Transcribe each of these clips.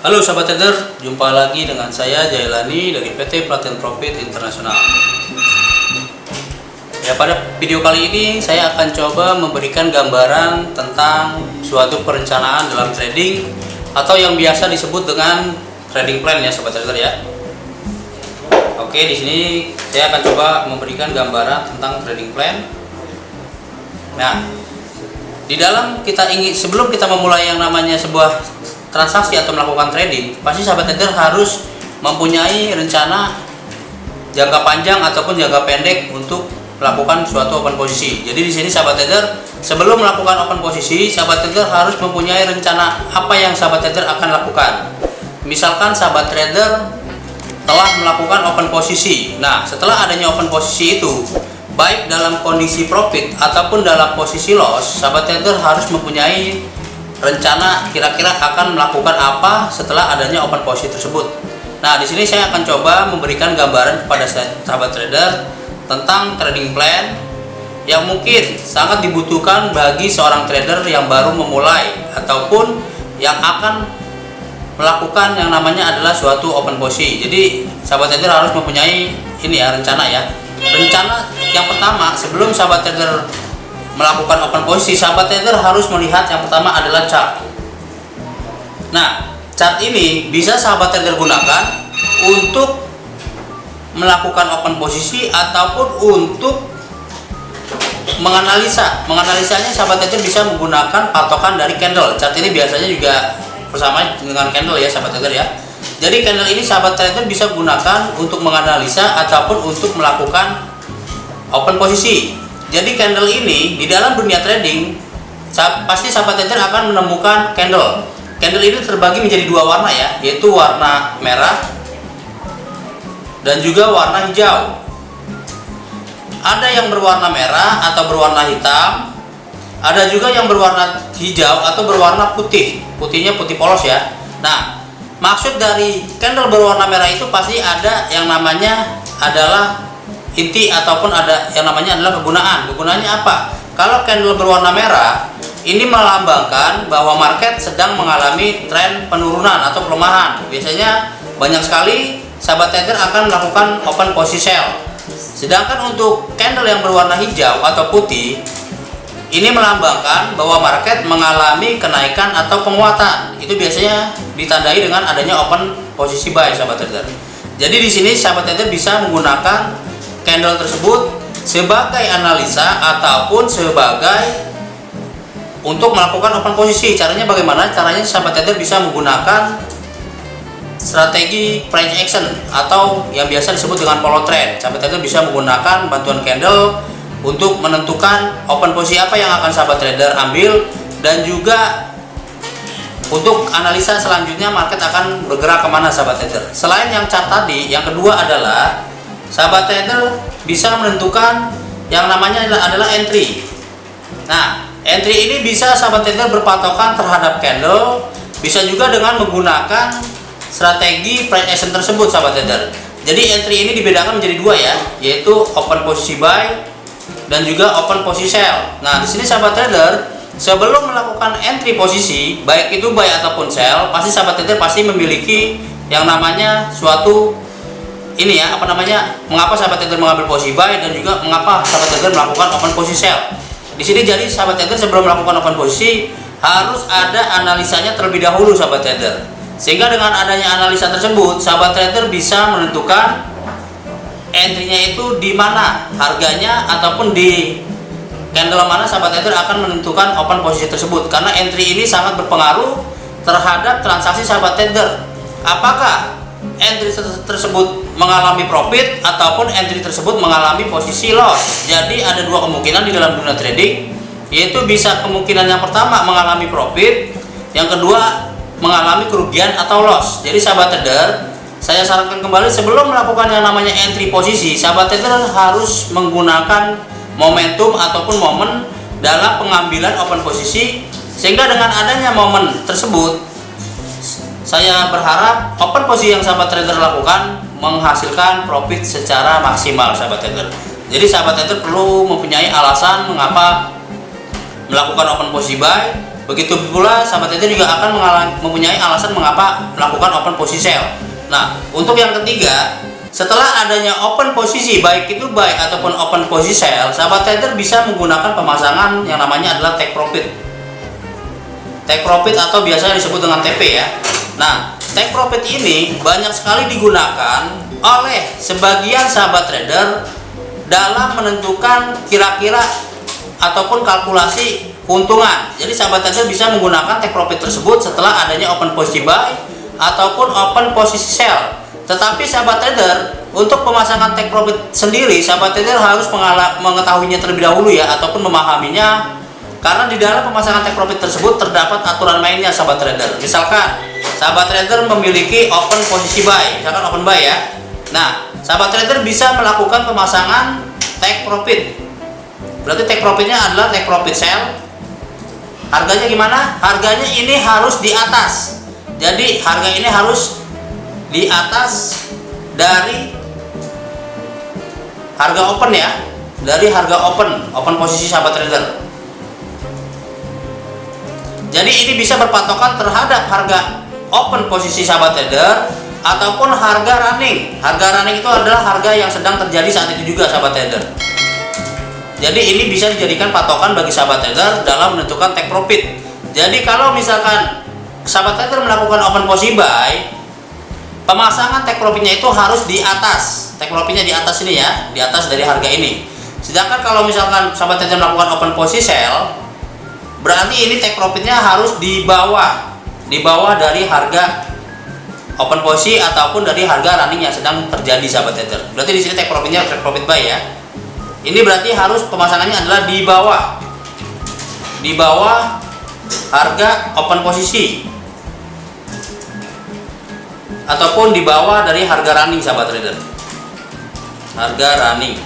Halo sahabat trader, jumpa lagi dengan saya Jailani dari PT Platinum Profit Internasional. Ya, pada video kali ini saya akan coba memberikan gambaran tentang suatu perencanaan dalam trading atau yang biasa disebut dengan trading plan ya sahabat trader ya. Oke, di sini saya akan coba memberikan gambaran tentang trading plan. Nah, di dalam sebelum kita memulai yang namanya sebuah transaksi atau melakukan trading, pasti sahabat trader harus mempunyai rencana jangka panjang ataupun jangka pendek untuk melakukan suatu open posisi. Jadi di sini sahabat trader sebelum melakukan open posisi, sahabat trader harus mempunyai rencana apa yang sahabat trader akan lakukan. Misalkan sahabat trader telah melakukan open posisi. Nah, setelah adanya open posisi itu, baik dalam kondisi profit ataupun dalam posisi loss, sahabat trader harus mempunyai rencana kira-kira akan melakukan apa setelah adanya open posisi tersebut. Nah, di sini saya akan coba memberikan gambaran kepada sahabat trader tentang trading plan yang mungkin sangat dibutuhkan bagi seorang trader yang baru memulai ataupun yang akan melakukan yang namanya adalah suatu open posisi. Jadi sahabat trader harus mempunyai rencana ya. Rencana yang pertama, sebelum sahabat trader melakukan open posisi, sahabat trader harus melihat yang pertama adalah chart. Nah, chart ini bisa sahabat trader gunakan untuk melakukan open posisi ataupun untuk menganalisanya. Sahabat trader bisa menggunakan patokan dari candle. Chart ini biasanya juga bersama dengan candle ya sahabat trader ya. Jadi candle ini sahabat trader bisa gunakan untuk menganalisa ataupun untuk melakukan open posisi. Jadi candle ini di dalam dunia trading pasti sahabat trader akan menemukan candle. Candle ini terbagi menjadi dua warna ya, yaitu warna merah dan juga warna hijau. Ada yang berwarna merah atau berwarna hitam, ada juga yang berwarna hijau atau berwarna putih. Putihnya putih polos ya. Nah, maksud dari candle berwarna merah itu pasti ada yang namanya adalah inti ataupun ada yang namanya adalah kegunaan. Kegunaannya apa? Kalau candle berwarna merah ini melambangkan bahwa market sedang mengalami tren penurunan atau pelemahan. Biasanya banyak sekali sahabat trader akan melakukan open posisi sell. Sedangkan untuk candle yang berwarna hijau atau putih ini melambangkan bahwa market mengalami kenaikan atau penguatan. Itu biasanya ditandai dengan adanya open posisi buy sahabat trader. Jadi di sini sahabat trader bisa menggunakan candle tersebut sebagai analisa ataupun sebagai untuk melakukan open posisi. Caranya bagaimana? Caranya sahabat trader bisa menggunakan strategi price action atau yang biasa disebut dengan follow trend. Sahabat trader bisa menggunakan bantuan candle untuk menentukan open posisi apa yang akan sahabat trader ambil, dan juga untuk analisa selanjutnya market akan bergerak kemana sahabat trader. Selain yang chart tadi, yang kedua adalah sahabat trader bisa menentukan yang namanya adalah entry. Nah, entry ini bisa sahabat trader berpatokan terhadap candle, bisa juga dengan menggunakan strategi price action tersebut sahabat trader. Jadi entry ini dibedakan menjadi dua ya, yaitu open posisi buy dan juga open posisi sell. Nah, di sini sahabat trader sebelum melakukan entry posisi, baik itu buy ataupun sell, pasti sahabat trader pasti memiliki yang namanya suatu mengapa sahabat trader mengambil posisi buy dan juga mengapa sahabat trader melakukan open posisi sell. Di sini jadi sahabat trader sebelum melakukan open posisi harus ada analisanya terlebih dahulu sahabat trader. Sehingga dengan adanya analisa tersebut, sahabat trader bisa menentukan entry-nya itu di mana harganya ataupun di candle mana sahabat trader akan menentukan open posisi tersebut. Karena entry ini sangat berpengaruh terhadap transaksi sahabat trader. Apakah entry tersebut mengalami profit ataupun entry tersebut mengalami posisi loss. Jadi ada dua kemungkinan di dalam dunia trading, yaitu bisa kemungkinan yang pertama mengalami profit, yang kedua mengalami kerugian atau loss. Jadi sahabat trader, saya sarankan kembali sebelum melakukan yang namanya entry posisi, sahabat trader harus menggunakan momentum ataupun momen dalam pengambilan open posisi, sehingga dengan adanya momen tersebut saya berharap open posisi yang sahabat trader lakukan menghasilkan profit secara maksimal sahabat trader. Jadi sahabat trader perlu mempunyai alasan mengapa melakukan open posisi buy Begitu pula sahabat trader juga akan mempunyai alasan mengapa melakukan open posisi sell. Nah, untuk yang ketiga, setelah adanya open posisi, baik itu buy ataupun open posisi sell, sahabat trader bisa menggunakan pemasangan yang namanya adalah take profit. Take profit atau biasanya disebut dengan TP ya. Nah, take profit ini banyak sekali digunakan oleh sebagian sahabat trader dalam menentukan kira-kira ataupun kalkulasi keuntungan. Jadi sahabat trader bisa menggunakan take profit tersebut setelah adanya open posisi buy ataupun open posisi sell. Tetapi sahabat trader, untuk pemasangan take profit sendiri sahabat trader harus mengetahuinya terlebih dahulu ya, ataupun memahaminya, karena di dalam pemasangan take profit tersebut terdapat aturan mainnya sahabat trader. Misalkan sahabat trader memiliki open posisi buy, misalkan open buy ya. Nah, sahabat trader bisa melakukan pemasangan take profit. Berarti take profitnya adalah take profit sell. Harganya gimana? Harganya ini harus di atas. Jadi harga ini harus di atas dari harga open ya, dari harga open posisi sahabat trader. Jadi ini bisa berpatokan terhadap harga open posisi sahabat trader ataupun harga running. Harga running itu adalah harga yang sedang terjadi saat itu juga sahabat trader. Jadi ini bisa dijadikan patokan bagi sahabat trader dalam menentukan take profit. Jadi kalau misalkan sahabat trader melakukan open posisi buy, pemasangan take profitnya itu harus di atas. Take profitnya di atas ini ya, di atas dari harga ini. Sedangkan kalau misalkan sahabat trader melakukan open posisi sell, berarti ini take profitnya harus di bawah dari harga open posisi ataupun dari harga running yang sedang terjadi sahabat trader. Berarti di sini take profitnya take profit buy ya. Ini berarti harus pemasangannya adalah di bawah harga open posisi ataupun di bawah dari harga running sahabat trader. Harga running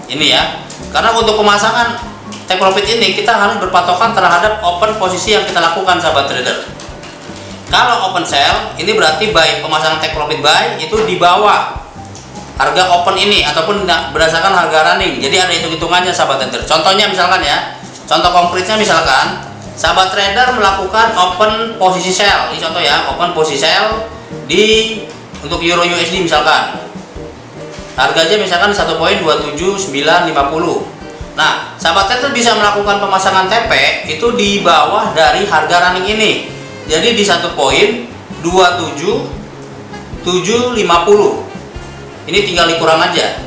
ini ya, karena untuk pemasangan take profit ini kita harus berpatokan terhadap open posisi yang kita lakukan sahabat trader. Kalau open sell ini berarti buy, pemasangan take profit buy itu di bawah harga open ini ataupun berdasarkan harga running. Jadi ada hitung-hitungannya sahabat trader. Contohnya misalkan ya, contoh konkretnya misalkan sahabat trader melakukan open posisi sell. Ini contoh ya, open posisi sell untuk euro USD misalkan. Harganya misalkan 1.27950. Nah, sahabat trader bisa melakukan pemasangan TP itu di bawah dari harga running ini. Jadi di 1.27750. Ini tinggal dikurang aja.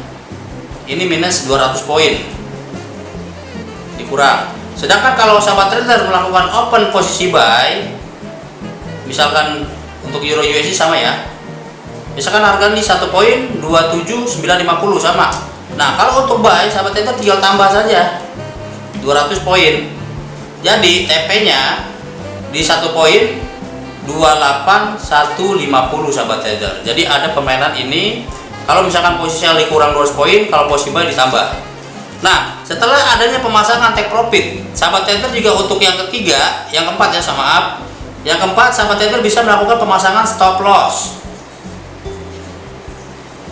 Ini minus 200 poin. Dikurang. Sedangkan kalau sahabat trader melakukan open posisi buy, misalkan untuk euro USD sama ya. Misalkan harga ini 1.27950 sama. Nah, kalau untuk buy sahabat trader tinggal tambah saja 200 poin. Jadi TP-nya di 1.28150 sahabat trader. Jadi ada permainan ini. Kalau misalkan posisi sell dikurang 200 poin, kalau posisi buy ditambah. Nah, setelah adanya pemasangan take profit, sahabat trader juga untuk yang ketiga, yang keempat ya, maaf. Yang keempat, sahabat trader bisa melakukan pemasangan stop loss.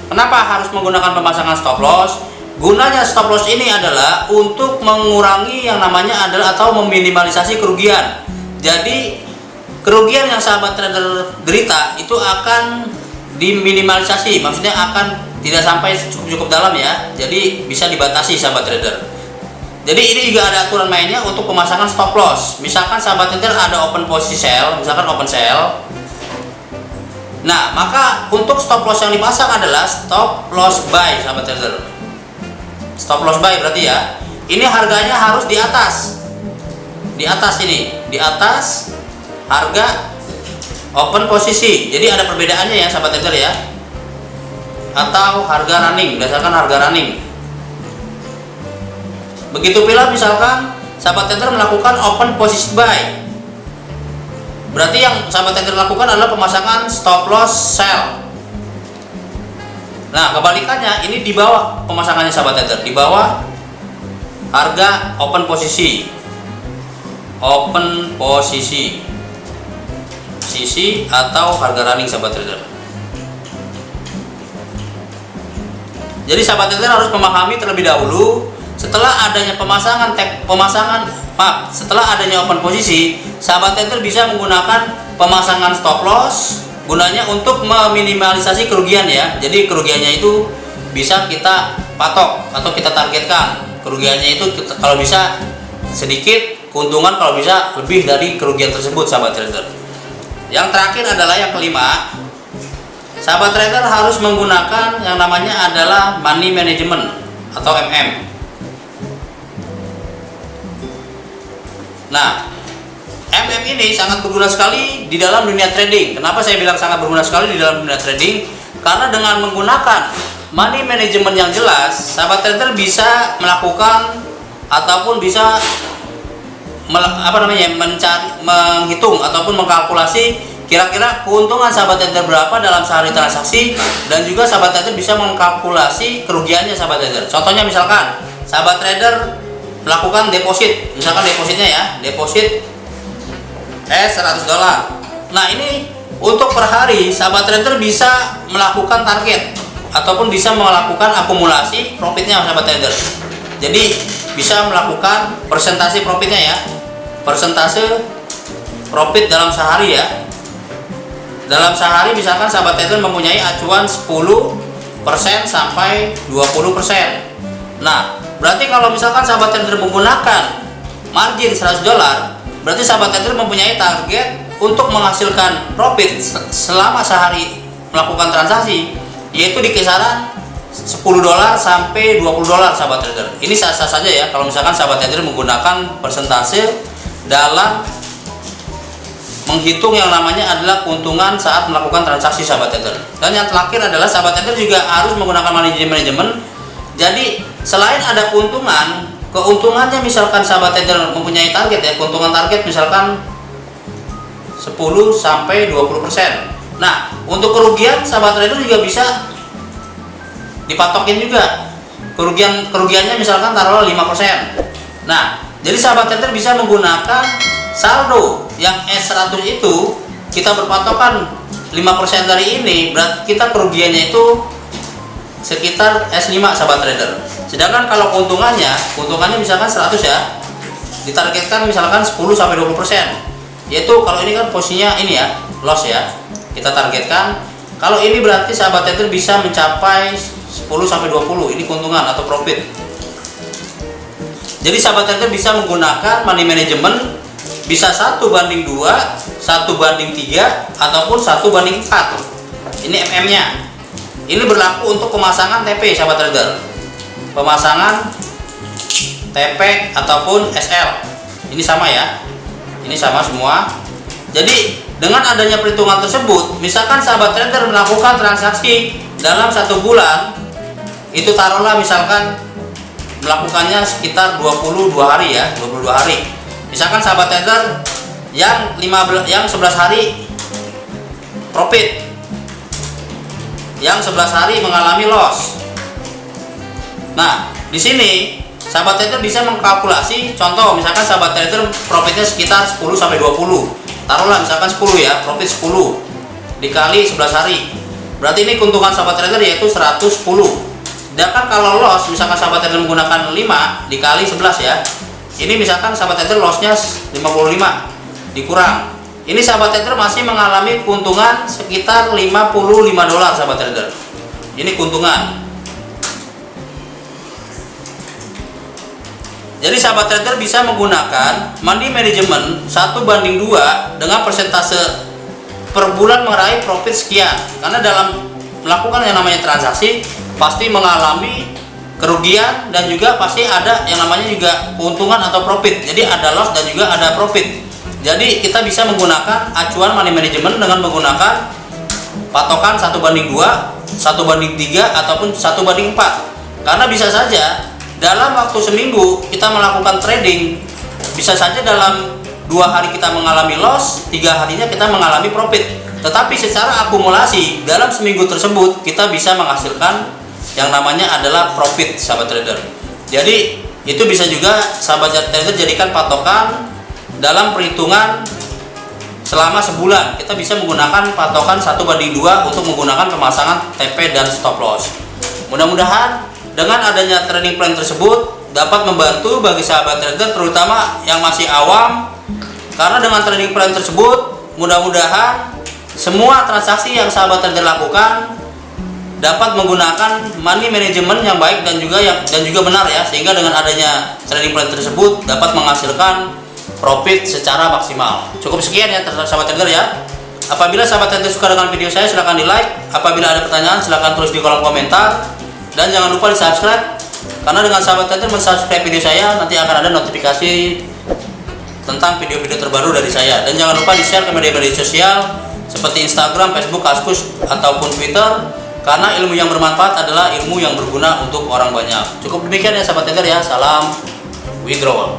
Kenapa harus menggunakan pemasangan stop loss? Gunanya stop loss ini adalah untuk mengurangi yang namanya adalah atau meminimalisasi kerugian. Jadi kerugian yang sahabat trader derita itu akan diminimalisasi, maksudnya akan tidak sampai cukup dalam ya. Jadi bisa dibatasi sahabat trader. Jadi ini juga ada aturan mainnya untuk pemasangan stop loss. Misalkan sahabat trader ada open posisi sell, misalkan open sell. Nah, maka untuk stop loss yang dipasang adalah stop loss buy sahabat trader. Stop loss buy berarti ya, ini harganya harus di atas. Di atas ini, di atas harga open posisi. Jadi ada perbedaannya ya sahabat trader ya. Atau harga running, berdasarkan harga running. Begitu pula misalkan sahabat trader melakukan open posisi buy. Berarti yang sahabat trader lakukan adalah pemasangan stop loss sell. Nah, kebalikannya ini di bawah pemasangannya sahabat trader, di bawah harga open posisi. Open posisi. Sisi atau harga running sahabat trader. Jadi sahabat trader harus memahami terlebih dahulu setelah adanya setelah adanya open posisi, sahabat trader bisa menggunakan pemasangan stop loss gunanya untuk meminimalisasi kerugian ya. Jadi kerugiannya itu bisa kita patok atau kita targetkan. Kerugiannya itu kalau bisa sedikit, keuntungan kalau bisa lebih dari kerugian tersebut, sahabat trader. Yang terakhir adalah yang kelima, sahabat trader harus menggunakan yang namanya adalah money management atau MM. Nah, MM ini sangat berguna sekali di dalam dunia trading. Kenapa saya bilang sangat berguna sekali di dalam dunia trading? Karena dengan menggunakan money management yang jelas, sahabat trader bisa melakukan ataupun bisa menghitung ataupun mengkalkulasi kira-kira keuntungan sahabat trader berapa dalam sehari transaksi, dan juga sahabat trader bisa mengkalkulasi kerugiannya sahabat trader. Contohnya misalkan sahabat trader melakukan deposit, misalkan depositnya ya, deposit $100. Nah, ini untuk per hari sahabat trader bisa melakukan target ataupun bisa melakukan akumulasi profitnya sahabat trader. Jadi bisa melakukan persentase profitnya ya, persentase profit dalam sehari ya. Dalam sehari misalkan sahabat trader mempunyai acuan 10% sampai 20%. Nah, berarti kalau misalkan sahabat trader menggunakan margin $100, berarti sahabat trader mempunyai target untuk menghasilkan profit selama sehari melakukan transaksi, yaitu di kisaran $10 sampai $20 sahabat trader. Ini sah-sah saja ya kalau misalkan sahabat trader menggunakan persentase dalam menghitung yang namanya adalah keuntungan saat melakukan transaksi sahabat trader. Dan yang terakhir adalah sahabat trader juga harus menggunakan manajemen. Jadi selain ada keuntungannya misalkan sahabat trader mempunyai target ya, keuntungan target misalkan 10 sampai 20%. Nah, untuk kerugian sahabat trader juga bisa dipatokin juga. Kerugiannya misalkan taruhlah 5%. Nah, jadi sahabat trader bisa menggunakan saldo yang S100 itu, kita berpatokan 5% dari ini, berarti kita kerugiannya itu sekitar S5 sahabat trader. Sedangkan kalau keuntungannya misalkan 100 ya, ditargetkan misalkan 10 sampai 20%. Yaitu kalau ini kan posisinya ini ya, loss ya. Kita targetkan kalau ini berarti sahabat trader bisa mencapai 10 sampai 20, ini keuntungan atau profit. Jadi sahabat trader bisa menggunakan money management, bisa 1:2, 1:3, ataupun 1:4. Ini MM-nya. Ini berlaku untuk pemasangan TP sahabat trader, pemasangan TP ataupun SL. Ini sama ya, ini sama semua. Jadi dengan adanya perhitungan tersebut, misalkan sahabat trader melakukan transaksi dalam 1 bulan, itu taruhlah misalkan melakukannya sekitar 22 hari ya, 22 hari. Misalkan sahabat trader yang 11 hari profit, yang 11 hari mengalami loss. Nah, di sini sahabat trader bisa mengkalkulasi, contoh misalkan sahabat trader profitnya sekitar 10 sampai 20. Taruhlah misalkan 10 ya, profit 10 dikali 11 hari. Berarti ini keuntungan sahabat trader yaitu 110. Sedangkan kalau loss misalkan sahabat trader menggunakan 5 dikali 11 ya. Ini misalkan sahabat trader lossnya 55 dikurang. Ini sahabat trader masih mengalami keuntungan sekitar $55 sahabat trader. Ini keuntungan. Jadi sahabat trader bisa menggunakan money management 1:2 dengan persentase per bulan meraih profit sekian. Karena dalam melakukan yang namanya transaksi pasti mengalami kerugian dan juga pasti ada yang namanya juga keuntungan atau profit. Jadi ada loss dan juga ada profit. Jadi kita bisa menggunakan acuan money management dengan menggunakan patokan 1:2, 1:3 ataupun 1:4. Karena bisa saja dalam waktu seminggu kita melakukan trading, bisa saja dalam 2 hari kita mengalami loss, 3 harinya kita mengalami profit. Tetapi secara akumulasi dalam seminggu tersebut kita bisa menghasilkan yang namanya adalah profit sahabat trader. Jadi itu bisa juga sahabat trader jadikan patokan dalam perhitungan selama sebulan. Kita bisa menggunakan patokan 1:2 untuk menggunakan pemasangan TP dan stop loss. Mudah-mudahan dengan adanya trading plan tersebut dapat membantu bagi sahabat trader terutama yang masih awam, karena dengan trading plan tersebut mudah-mudahan semua transaksi yang sahabat trader lakukan dapat menggunakan money management yang baik dan juga benar ya, sehingga dengan adanya trading plan tersebut dapat menghasilkan profit secara maksimal. Cukup sekian ya sahabat trader ya. Apabila sahabat trader suka dengan video saya, silahkan di like. Apabila ada pertanyaan, silahkan tulis di kolom komentar. Dan jangan lupa di subscribe, karena dengan sahabat trader mensubscribe video saya, nanti akan ada notifikasi tentang video-video terbaru dari saya. Dan jangan lupa di share ke media-media sosial seperti Instagram, Facebook, Kaskus, ataupun Twitter, karena ilmu yang bermanfaat adalah ilmu yang berguna untuk orang banyak. Cukup demikian ya sahabat trader ya. Salam withdrawal.